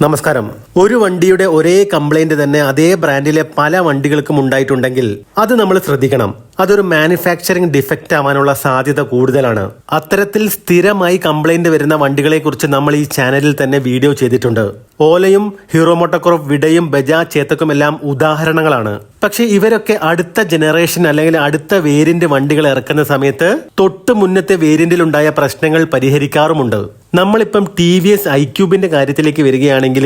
നമസ്കാരം. ഒരു വണ്ടിയുടെ ഒരേ കംപ്ലൈന്റ് തന്നെ അതേ ബ്രാൻഡിലെ പല വണ്ടികൾക്കും ഉണ്ടായിട്ടുണ്ടെങ്കിൽ അത് നമ്മൾ ശ്രദ്ധിക്കണം. അതൊരു മാനുഫാക്ചറിംഗ് ഡിഫക്റ്റ് ആവാനുള്ള സാധ്യത കൂടുതലാണ്. അത്തരത്തിൽ സ്ഥിരമായി കംപ്ലൈന്റ് വരുന്ന വണ്ടികളെ കുറിച്ച് നമ്മൾ ഈ ചാനലിൽ തന്നെ വീഡിയോ ചെയ്തിട്ടുണ്ട്. ഓലയും ഹീറോ മോട്ടോകോർപ്പ് വിഡയും ബജാജ് ചേതക്കും എല്ലാം ഉദാഹരണങ്ങളാണ്. പക്ഷെ ഇവരൊക്കെ അടുത്ത ജനറേഷൻ അല്ലെങ്കിൽ അടുത്ത വേരിയന്റ് വണ്ടികൾ ഇറക്കുന്ന സമയത്ത് തൊട്ട് മുന്നത്തെ വേരിയന്റിൽ ഉണ്ടായ പ്രശ്നങ്ങൾ പരിഹരിക്കാറുമുണ്ട്. നമ്മളിപ്പം TVS iQube കാര്യത്തിലേക്ക് വരികയാണെങ്കിൽ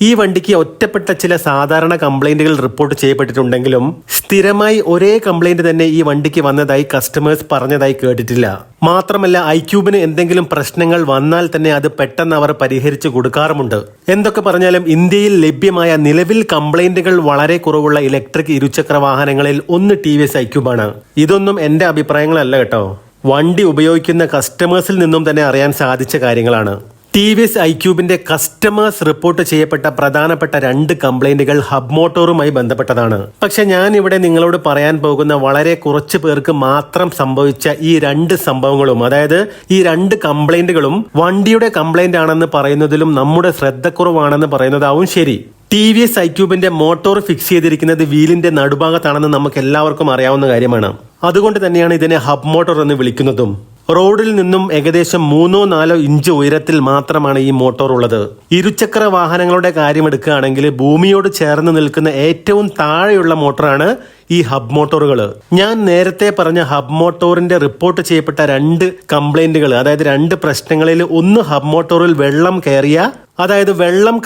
ഈ വണ്ടിക്ക് ഒറ്റപ്പെട്ട ചില സാധാരണ കംപ്ലൈന്റുകൾ റിപ്പോർട്ട് ചെയ്യപ്പെട്ടിട്ടുണ്ടെങ്കിലും സ്ഥിരമായി ഒരേ കംപ്ലൈന്റ് തന്നെ ഈ വണ്ടിക്ക് വന്നതായി കസ്റ്റമേഴ്സ് പറഞ്ഞതായി കേട്ടിട്ടില്ല. മാത്രമല്ല iQube എന്തെങ്കിലും പ്രശ്നങ്ങൾ വന്നാൽ തന്നെ അത് പെട്ടെന്ന് അവർ പരിഹരിച്ചു കൊടുക്കാറുമുണ്ട്. എന്തൊക്കെ പറഞ്ഞാലും ഇന്ത്യയിൽ ലഭ്യമായ നിലവിൽ കംപ്ലൈന്റുകൾ വളരെ കുറവുള്ള ഇലക്ട്രിക് ഇരുചക്ര വാഹനങ്ങളിൽ ഒന്ന് TVS iQube ആണ്. ഇതൊന്നും എന്റെ അഭിപ്രായങ്ങളല്ല കേട്ടോ, വണ്ടി ഉപയോഗിക്കുന്ന കസ്റ്റമേഴ്സിൽ നിന്നും തന്നെ അറിയാൻ സാധിച്ച കാര്യങ്ങളാണ്. TVS iQube കസ്റ്റമേഴ്സ് റിപ്പോർട്ട് ചെയ്യപ്പെട്ട പ്രധാനപ്പെട്ട 2 കംപ്ലൈന്റുകൾ ഹബ് മോട്ടോറുമായി ബന്ധപ്പെട്ടതാണ്. പക്ഷെ ഞാൻ ഇവിടെ നിങ്ങളോട് പറയാൻ പോകുന്ന വളരെ കുറച്ച് പേർക്ക് മാത്രം സംഭവിച്ച ഈ 2 സംഭവങ്ങളും, അതായത് ഈ 2 കംപ്ലൈന്റുകളും വണ്ടിയുടെ കംപ്ലൈന്റ് ആണെന്ന് പറയുന്നതിലും നമ്മുടെ ശ്രദ്ധക്കുറവാണെന്ന് പറയുന്നതാവും ശരി. TVS iQube മോട്ടോർ ഫിക്സ് ചെയ്തിരിക്കുന്നത് വീലിന്റെ നടുഭാഗത്താണെന്ന് നമുക്ക് എല്ലാവർക്കും അറിയാവുന്ന കാര്യമാണ്. അതുകൊണ്ട് തന്നെയാണ് ഇതിനെ ഹബ് മോട്ടോർ എന്ന് വിളിക്കുന്നതും. റോഡിൽ നിന്നും ഏകദേശം 3-4 ഇഞ്ച് ഉയരത്തിൽ മാത്രമാണ് ഈ മോട്ടോർ ഉള്ളത്. ഇരുചക്ര വാഹനങ്ങളുടെ കാര്യം എടുക്കുകയാണെങ്കിൽ ഭൂമിയോട് ചേർന്ന് നിൽക്കുന്ന ഏറ്റവും താഴെയുള്ള മോട്ടോറാണ് ഈ ഹബ് മോട്ടോറുകൾ. ഞാൻ നേരത്തെ പറഞ്ഞ ഹബ് മോട്ടോറിന്റെ റിപ്പോർട്ട് ചെയ്യപ്പെട്ട 2 കംപ്ലൈന്റുകൾ, അതായത് 2 പ്രശ്നങ്ങളിൽ ഒന്ന് ഹബ് മോട്ടോറിൽ വെള്ളം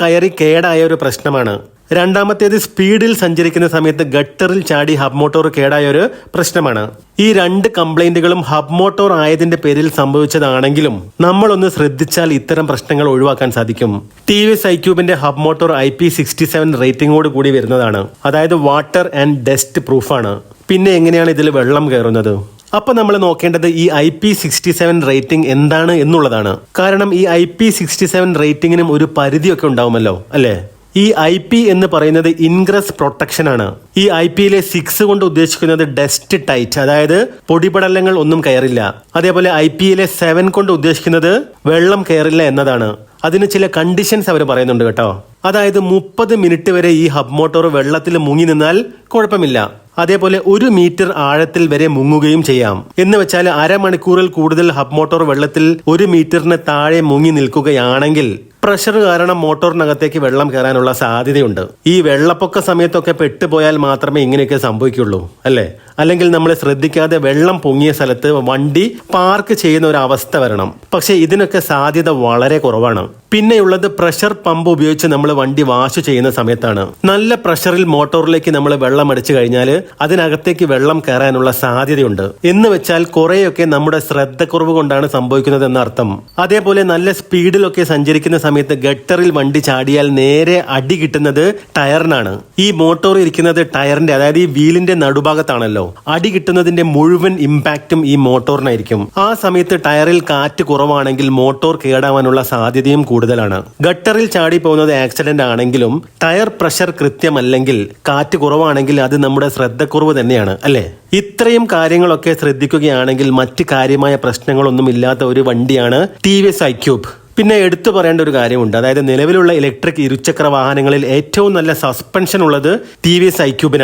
കയറി കേടായ ഒരു പ്രശ്നമാണ്. രണ്ടാമത്തേത് സ്പീഡിൽ സഞ്ചരിക്കുന്ന സമയത്ത് ഗട്ടറിൽ ചാടി ഹബ് മോട്ടോർ കേടായ ഒരു പ്രശ്നമാണ്. ഈ 2 കംപ്ലൈന്റുകളും ഹബ് മോട്ടോർ ആയതിന്റെ പേരിൽ സംഭവിച്ചതാണെങ്കിലും നമ്മളൊന്ന് ശ്രദ്ധിച്ചാൽ ഇത്തരം പ്രശ്നങ്ങൾ ഒഴിവാക്കാൻ സാധിക്കും. TVS iQube hub motor IP67 റേറ്റിംഗോട് കൂടി വരുന്നതാണ്. അതായത് വാട്ടർ ആൻഡ് ഡസ്റ്റ് പ്രൂഫാണ്. പിന്നെ എങ്ങനെയാണ് ഇതിൽ വെള്ളം കയറുന്നത്? അപ്പൊ നമ്മൾ നോക്കേണ്ടത് ഈ IP67 റേറ്റിംഗ് എന്താണ് എന്നുള്ളതാണ്. കാരണം ഈ IP67 റേറ്റിംഗിനും ഒരു പരിധിയൊക്കെ ഉണ്ടാവുമല്ലോ, അല്ലേ? ഈ IP എന്ന് പറയുന്നത് ഇൻഗ്രസ് പ്രൊട്ടക്ഷൻ ആണ്. ഈ IPയിലെ 6 കൊണ്ട് ഉദ്ദേശിക്കുന്നത് ഡസ്റ്റ് ടൈറ്റ്, അതായത് പൊടിപടലങ്ങൾ ഒന്നും കയറില്ല. അതേപോലെ IPയിലെ 7 കൊണ്ട് ഉദ്ദേശിക്കുന്നത് വെള്ളം കയറില്ല എന്നതാണ്. അതിന് ചില കണ്ടീഷൻസ് അവർ പറയുന്നുണ്ട് കേട്ടോ. അതായത് 30 മിനിറ്റ് വരെ ഈ ഹബ് മോട്ടോർ വെള്ളത്തിൽ മുങ്ങി നിന്നാൽ കുഴപ്പമില്ല. അതേപോലെ 1 മീറ്റർ ആഴത്തിൽ വരെ മുങ്ങുകയും ചെയ്യാം. എന്ന് വെച്ചാൽ അരമണിക്കൂറിൽ കൂടുതൽ ഹബ് മോട്ടോർ വെള്ളത്തിൽ 1 മീറ്ററിന് താഴെ മുങ്ങി നിൽക്കുകയാണെങ്കിൽ പ്രഷർ കാരണം മോട്ടോറിനകത്തേക്ക് വെള്ളം കയറാനുള്ള സാധ്യതയുണ്ട്. ഈ വെള്ളപ്പൊക്ക സമയത്തൊക്കെ പെട്ടുപോയാൽ മാത്രമേ ഇങ്ങനെയൊക്കെ സംഭവിക്കുള്ളൂ, അല്ലേ? അല്ലെങ്കിൽ നമ്മൾ ശ്രദ്ധിക്കാതെ വെള്ളം പൊങ്ങിയ സ്ഥലത്ത് വണ്ടി പാർക്ക് ചെയ്യുന്ന ഒരു അവസ്ഥ വരണം. പക്ഷെ ഇതിനൊക്കെ സാധ്യത വളരെ കുറവാണ്. പിന്നെയുള്ളത് പ്രഷർ പമ്പ് ഉപയോഗിച്ച് നമ്മൾ വണ്ടി വാഷ് ചെയ്യുന്ന സമയത്താണ്. നല്ല പ്രഷറിൽ മോട്ടോറിലേക്ക് നമ്മൾ വെള്ളം അടിച്ചു കഴിഞ്ഞാൽ അതിനകത്തേക്ക് വെള്ളം കയറാനുള്ള സാധ്യതയുണ്ട്. എന്ന് വെച്ചാൽ കുറെയൊക്കെ നമ്മുടെ ശ്രദ്ധക്കുറവ് കൊണ്ടാണ് സംഭവിക്കുന്നത് എന്നർത്ഥം. അതേപോലെ നല്ല സ്പീഡിലൊക്കെ സഞ്ചരിക്കുന്ന സമയത്ത് ഗട്ടറിൽ വണ്ടി ചാടിയാൽ നേരെ അടി കിട്ടുന്നത് ടയറിനാണ്. ഈ മോട്ടോർ ഇരിക്കുന്നത് ടയറിന്റെ, അതായത് ഈ വീലിന്റെ നടുഭാഗത്താണല്ലോ. അടി കിട്ടുന്നതിന്റെ മുഴുവൻ ഇമ്പാക്റ്റും ഈ മോട്ടോറിനായിരിക്കും. ആ സമയത്ത് ടയറിൽ കാറ്റ് കുറവാണെങ്കിൽ മോട്ടോർ കേടാവാനുള്ള സാധ്യതയും കൂടുതലാണ്. ഗട്ടറിൽ ചാടി പോകുന്നത് ആക്സിഡന്റ് ആണെങ്കിലും ടയർ പ്രഷർ കൃത്യമല്ലെങ്കിൽ, കാറ്റ് കുറവാണെങ്കിൽ അത് നമ്മുടെ ശ്രദ്ധക്കുറവ് തന്നെയാണ്, അല്ലേ? ഇത്രയും കാര്യങ്ങളൊക്കെ ശ്രദ്ധിക്കുകയാണെങ്കിൽ മറ്റ് കാര്യമായ പ്രശ്നങ്ങളൊന്നും ഇല്ലാത്ത ഒരു വണ്ടിയാണ് TVS iQube. പിന്നെ എടുത്തു പറയേണ്ട ഒരു കാര്യമുണ്ട്. അതായത് നിലവിലുള്ള ഇലക്ട്രിക് ഇരുചക്ര വാഹനങ്ങളിൽ ഏറ്റവും നല്ല സസ്പെൻഷൻ ഉള്ളത് TVS iQube.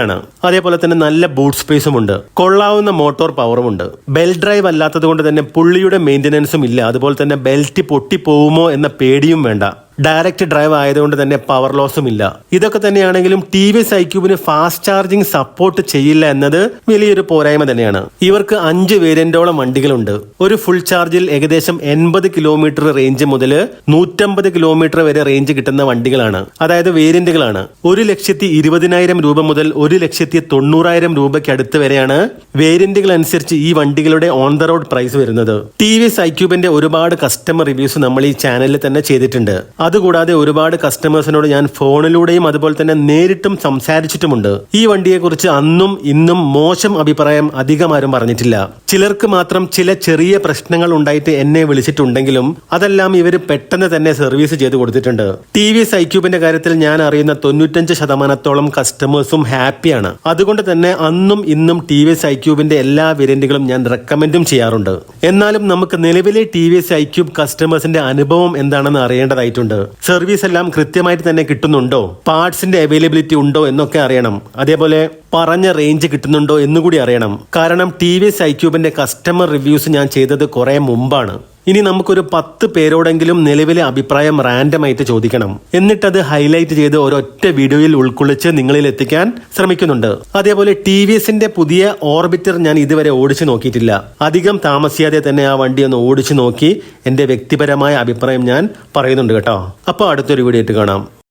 അതേപോലെ തന്നെ നല്ല ബൂട്ട് സ്പേസും ഉണ്ട്, കൊള്ളാവുന്ന മോട്ടോർ പവറും ഉണ്ട്. ബെൽറ്റ് ഡ്രൈവ് അല്ലാത്തത് കൊണ്ട് തന്നെ പുള്ളിയുടെ മെയിൻ്റനൻസും ഇല്ല. അതുപോലെ തന്നെ ബെൽറ്റ് പൊട്ടിപ്പോകുമോ എന്ന പേടിയും വേണ്ട. ഡയറക്റ്റ് ഡ്രൈവ് ആയതുകൊണ്ട് തന്നെ പവർ ലോസും ഇല്ല. ഇതൊക്കെ തന്നെയാണെങ്കിലും TVS iQube fast charging support ചെയ്യില്ല എന്നത് വലിയൊരു പോരായ്മ തന്നെയാണ്. ഇവർക്ക് 5 വേരിയന്റോളം വണ്ടികളുണ്ട്. ഒരു ഫുൾ ചാർജിൽ ഏകദേശം 80 കിലോമീറ്റർ റേഞ്ച് മുതൽ 150 കിലോമീറ്റർ വരെ റേഞ്ച് കിട്ടുന്ന വണ്ടികളാണ്, അതായത് വേരിയന്റുകളാണ്. 1,20,000 രൂപ മുതൽ 1,90,000 രൂപയ്ക്ക് അടുത്ത് വരെയാണ് വേരിയന്റുകൾ അനുസരിച്ച് ഈ വണ്ടികളുടെ ഓൺ ദ റോഡ് പ്രൈസ് വരുന്നത്. TVS iQube ഒരുപാട് കസ്റ്റമർ റിവ്യൂസ് നമ്മൾ ഈ ചാനലിൽ തന്നെ ചെയ്തിട്ടുണ്ട്. അതുകൂടാതെ ഒരുപാട് കസ്റ്റമേഴ്സിനോട് ഞാൻ ഫോണിലൂടെയും അതുപോലെ തന്നെ നേരിട്ടും സംസാരിച്ചിട്ടുമുണ്ട്. ഈ വണ്ടിയെ കുറിച്ച് അന്നും ഇന്നും മോശം അഭിപ്രായം അധികം ആരും പറഞ്ഞിട്ടില്ല. ചിലർക്ക് മാത്രം ചില ചെറിയ പ്രശ്നങ്ങൾ ഉണ്ടായിട്ട് എന്നെ വിളിച്ചിട്ടുണ്ടെങ്കിലും അതെല്ലാം ഇവർ പെട്ടെന്ന് തന്നെ സർവീസ് ചെയ്ത് കൊടുത്തിട്ടുണ്ട്. TVS iQube കാര്യത്തിൽ ഞാൻ അറിയുന്ന 95% കസ്റ്റമേഴ്സും ഹാപ്പിയാണ്. അതുകൊണ്ട് തന്നെ അന്നും ഇന്നും TVS iQube എല്ലാ വേരിയന്റുകളും ഞാൻ റെക്കമെൻഡും ചെയ്യാറുണ്ട്. എന്നാലും നമുക്ക് നിലവിലെ TVS iQube കസ്റ്റമേഴ്സിന്റെ അനുഭവം എന്താണെന്ന് അറിയേണ്ടതായിട്ടുണ്ട്. അറിയേണ്ടതുണ്ട്. സർവീസ് എല്ലാം കൃത്യമായിട്ട് തന്നെ കിട്ടുന്നുണ്ടോ, പാർട്സിന്റെ അവൈലബിലിറ്റി ഉണ്ടോ എന്നൊക്കെ അറിയണം. അതേപോലെ പറഞ്ഞ റേഞ്ച് കിട്ടുന്നുണ്ടോ എന്നുകൂടി അറിയണം. കാരണം TVS iQube കസ്റ്റമർ റിവ്യൂസ് ഞാൻ ചെയ്തത് കുറെ മുമ്പാണ്. ഇനി നമുക്കൊരു 10 പേരോടെങ്കിലും നിലവിലെ അഭിപ്രായം റാൻഡമായിട്ട് ചോദിക്കണം. എന്നിട്ടത് ഹൈലൈറ്റ് ചെയ്ത് ഒരൊറ്റ വീഡിയോയിൽ ഉൾക്കൊള്ളിച്ച് നിങ്ങളിൽ എത്തിക്കാൻ ശ്രമിക്കുന്നുണ്ട്. അതേപോലെ TVSന്റെ പുതിയ ഓർബിറ്റർ ഞാൻ ഇതുവരെ ഓടിച്ചു നോക്കിയിട്ടില്ല. അധികം താമസിയാതെ തന്നെ ആ വണ്ടി ഒന്ന് ഓടിച്ചു നോക്കി എന്റെ വ്യക്തിപരമായ അഭിപ്രായം ഞാൻ പറയുന്നുണ്ട് കേട്ടോ. അപ്പോൾ അടുത്തൊരു വീഡിയോ ആയിട്ട് കാണാം.